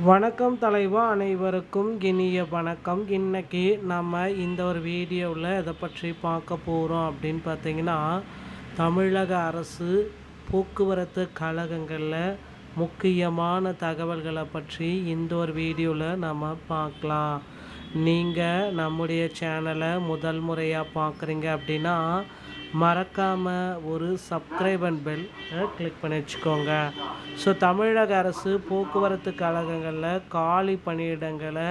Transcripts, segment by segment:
வணக்கம் தலைவா, அனைவருக்கும் இனிய வணக்கம். இன்னைக்கு நம்ம இந்த ஒரு வீடியோவில் எதை பற்றி பார்க்க போகிறோம் அப்படின்னு பார்த்தீங்கன்னா, தமிழக அரசு போக்குவரத்து கழகங்களில் முக்கியமான தகவல்களை பற்றி இந்த ஒரு வீடியோவில் நம்ம பார்க்கலாம். நீங்கள் நம்முடைய சேனலை முதல் முறையாக பார்க்குறீங்க அப்படின்னா மறக்காமல் ஒரு சப்ஸ்கிரைப் அண்ட் பெல் கிளிக் பண்ணி வச்சுக்கோங்க. ஸோ தமிழக அரசு போக்குவரத்து கழகங்களில் காலி பணியிடங்களை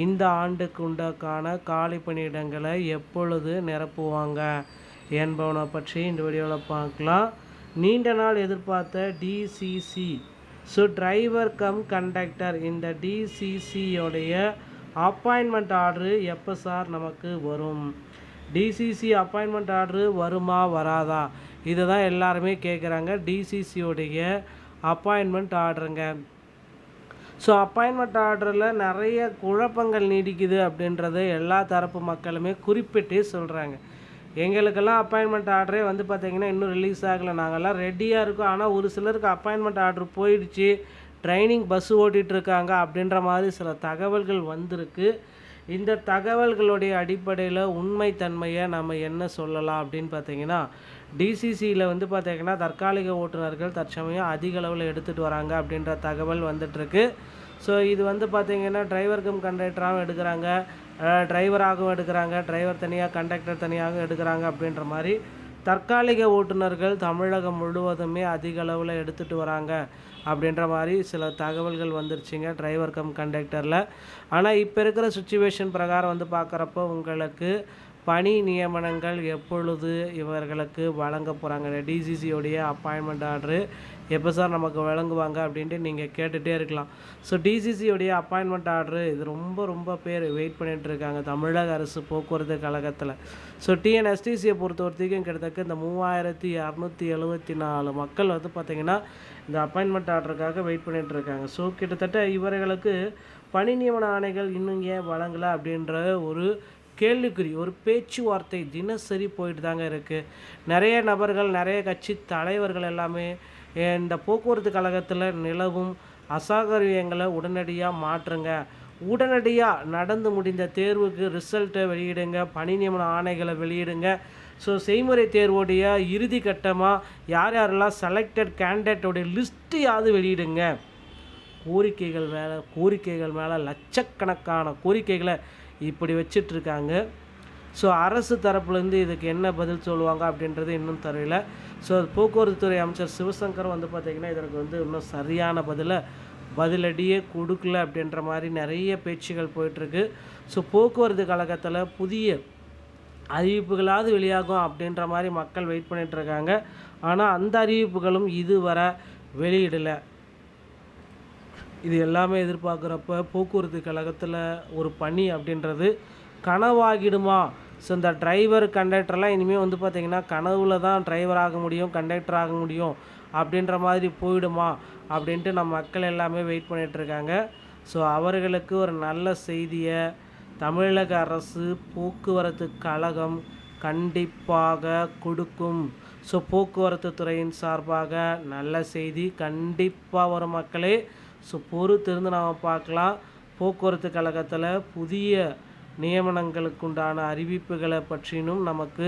இந்த ஆண்டுக்கு உண்டான காலி பணியிடங்களை எப்பொழுது நிரப்புவாங்க என்பவனை பற்றி இந்த வீடியோவில் பார்க்கலாம். நீண்ட நாள் எதிர்பார்த்த டிசிசி, ஸோ டிரைவர் கம் கண்டக்டர், இந்த டிசிசியோடைய அப்பாயின்மெண்ட் ஆர்டரு எப்போ சார் நமக்கு வரும்? டிசிசி அப்பாயின்மெண்ட் ஆர்டரு வருமா வராதா, இதை தான் எல்லாருமே கேட்குறாங்க. டிசிசியோடைய அப்பாயின்மெண்ட் ஆர்டருங்க. ஸோ அப்பாயின்மெண்ட் ஆர்டரில் நிறைய குழப்பங்கள் நீடிக்குது அப்படின்றத எல்லா தரப்பு மக்களுமே குறிப்பிட்டே சொல்கிறாங்க. எங்களுக்கெல்லாம் அப்பாயின்மெண்ட் ஆர்டரே பார்த்திங்கன்னா இன்னும் ரிலீஸ் ஆகலை, நாங்கள்லாம் ரெடியாக இருக்கோம். ஆனால் ஒரு சிலருக்கு அப்பாயின்மெண்ட் ஆர்டர் போயிடுச்சு, ட்ரைனிங் பஸ்ஸு ஓட்டிகிட்ருக்காங்க அப்படின்ற மாதிரி சில தகவல்கள் வந்திருக்கு. இந்த தகவல்களுடைய அடிப்படையில் உண்மைத்தன்மையை நம்ம என்ன சொல்லலாம் அப்படின்னு பார்த்தீங்கன்னா, டிசிசியில் பார்த்திங்கன்னா தற்காலிக ஓட்டுநர்கள் தற்சமயம் அதிக அளவில் எடுத்துகிட்டு வராங்க அப்படின்ற தகவல் வந்துட்டுருக்கு. ஸோ இது பார்த்திங்கன்னா டிரைவர் கம் கண்டக்டராகவும் எடுக்கிறாங்க, டிரைவராகவும் எடுக்கிறாங்க, டிரைவர் தனியாக கண்டக்டர் தனியாகவும் எடுக்கிறாங்க அப்படின்ற மாதிரி தற்காலிக ஓட்டுநர்கள் தமிழகம் முழுவதுமே அதிக அளவில் எடுத்துகிட்டு வராங்க அப்படின்ற மாதிரி சில தகவல்கள் வந்துருச்சுங்க டிரைவர் கம் கண்டக்டரில். ஆனால் இப்போ இருக்கிற சுச்சுவேஷன் பிரகாரம் பார்க்குறப்போ உங்களுக்கு பணி நியமனங்கள் எப்பொழுது இவர்களுக்கு வழங்க போகிறாங்க, டிசிசியோடைய அப்பாயின்மெண்ட் ஆர்டரு எப்போ சார் நமக்கு வழங்குவாங்க அப்படின்ட்டு நீங்கள் கேட்டுகிட்டே இருக்கலாம். ஸோ டிசிசியோடைய அப்பாயின்மெண்ட் ஆர்டரு இது ரொம்ப பேர் வெயிட் பண்ணிகிட்ருக்காங்க தமிழக அரசு போக்குவரத்து கழகத்தில். ஸோ டிஎன்எஸ்டிசியை பொறுத்த வரைக்கும் கிட்டத்தட்ட இந்த 3274 மக்கள் பார்த்திங்கன்னா இந்த அப்பாயின்மெண்ட் ஆர்டருக்காக வெயிட் பண்ணிகிட்ருக்காங்க. ஸோ கிட்டத்தட்ட இவர்களுக்கு பணி நியமன ஆணைகள் இன்னும் ஏன் வழங்கலை அப்படின்ற ஒரு கேள்விக்குறி, ஒரு பேச்சுவார்த்தை தினசரி போயிட்டு தாங்க இருக்குது. நிறைய நபர்கள், நிறைய கட்சி தலைவர்கள் எல்லாமே இந்த போக்குவரத்து கழகத்தில் நிலவும் அசாகரியங்களை உடனடியாக மாற்றுங்க, உடனடியாக நடந்து முடிந்த தேர்வுக்கு ரிசல்ட்டை வெளியிடுங்க, பணி நியமன ஆணைகளை வெளியிடுங்க. ஸோ செய்முறை தேர்வுடைய இறுதி கட்டமாக யார் யாரெல்லாம் செலக்டட் கேண்டிடேட்டோடைய லிஸ்ட்டையாவது வெளியிடுங்க. கோரிக்கைகள் மேலே லட்சக்கணக்கான கோரிக்கைகளை இப்படி வச்சிட்ருக்காங்க. ஸோ அரசு தரப்புலேருந்து இதுக்கு என்ன பதில் சொல்லுவாங்க அப்படின்றது இன்னும் தெரியல. ஸோ போக்குவரத்துறை அமைச்சர் சிவசங்கர் பார்த்திங்கன்னா இதற்கு இன்னும் சரியான பதிலடியே கொடுக்கல அப்படின்ற மாதிரி நிறைய பேச்சுகள் போயிட்டுருக்கு. ஸோ போக்குவரத்து கழகத்தில் புதிய அறிவிப்புகளாவது வெளியாகும் அப்படின்ற மாதிரி மக்கள் வெயிட் பண்ணிகிட்ருக்காங்க. ஆனால் அந்த அறிவிப்புகளும் இதுவரை வெளியிடலை. இது எல்லாமே எதிர்பார்க்குறப்ப போக்குவரத்து கழகத்தில் ஒரு பணி அப்படின்றது கனவாகிடுமா? ஸோ இந்த டிரைவர் கண்டக்டர்லாம் இனிமேல் பார்த்திங்கன்னா கனவுல தான் டிரைவர் ஆக முடியும், கண்டக்டர் ஆக முடியும் அப்படின்ற மாதிரி போயிடுமா அப்படின்ட்டு நம்ம மக்கள் எல்லாமே வெயிட் பண்ணிகிட்ருக்காங்க. ஸோ அவர்களுக்கு ஒரு நல்ல செய்தியை தமிழக அரசு போக்குவரத்து கழகம் கண்டிப்பாக கொடுக்கும். ஸோ போக்குவரத்து துறையின் சார்பாக நல்ல செய்தி கண்டிப்பாக வரும் மக்களே. ஸோ பொறுத்திருந்து நாம் பார்க்கலாம். போக்குவரத்து கழகத்தில் புதிய நியமனங்களுக்குண்டான அறிவிப்புகளை பற்றினும் நமக்கு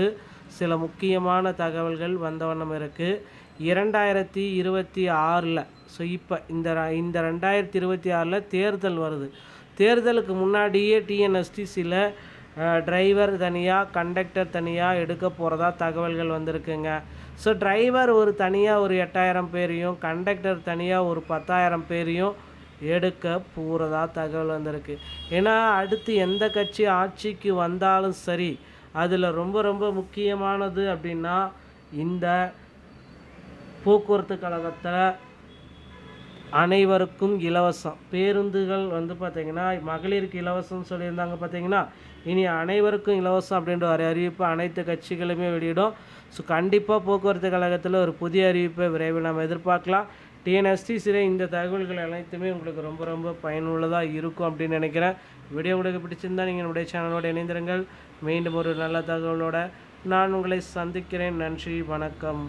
சில முக்கியமான தகவல்கள் வந்த வண்ணம் இருக்குது. 2026 ஸோ இப்போ இந்த 2026 தேர்தல் வருது. தேர்தலுக்கு முன்னாடியே டிஎன்எஸ்டிசியில் டிரைவர் தனியாக கண்டக்டர் தனியாக எடுக்க போகிறதா தகவல்கள் வந்திருக்குங்க. ஸோ டிரைவர் ஒரு தனியாக ஒரு 8000 பேரையும், கண்டக்டர் தனியாக ஒரு 10,000 பேரையும் எடுக்க போகிறதா தகவல் வந்திருக்கு. ஏன்னா அடுத்து எந்த கட்சி ஆட்சிக்கு வந்தாலும் சரி, அதில் ரொம்ப முக்கியமானது அப்படின்னா இந்த போக்குவரத்து கழகத்தில் அனைவருக்கும் இலவசம் பேருந்துகள் பார்த்திங்கன்னா மகளிருக்கு இலவசம்னு சொல்லியிருந்தாங்க. பார்த்திங்கன்னா இனி அனைவருக்கும் இலவசம் அப்படின்ற ஒரு அறிவிப்பு அனைத்து கட்சிகளுமே வெளியிடும். ஸோ கண்டிப்பாக போக்குவரத்து கழகத்தில் ஒரு புதிய அறிவிப்பை விரைவில் நம்ம எதிர்பார்க்கலாம். டிஎன்எஸ்டிசியில் இந்த தகவல்கள் அனைத்துமே உங்களுக்கு ரொம்ப பயனுள்ளதாக இருக்கும் அப்படின்னு நினைக்கிறேன். வீடியோ உங்களுக்கு பிடிச்சிருந்தால் நீங்கள் நம்முடைய சேனலோடு இணைந்திருங்கள். மீண்டும் ஒரு நல்ல தகவலோடு நான் உங்களை சந்திக்கிறேன். நன்றி, வணக்கம்.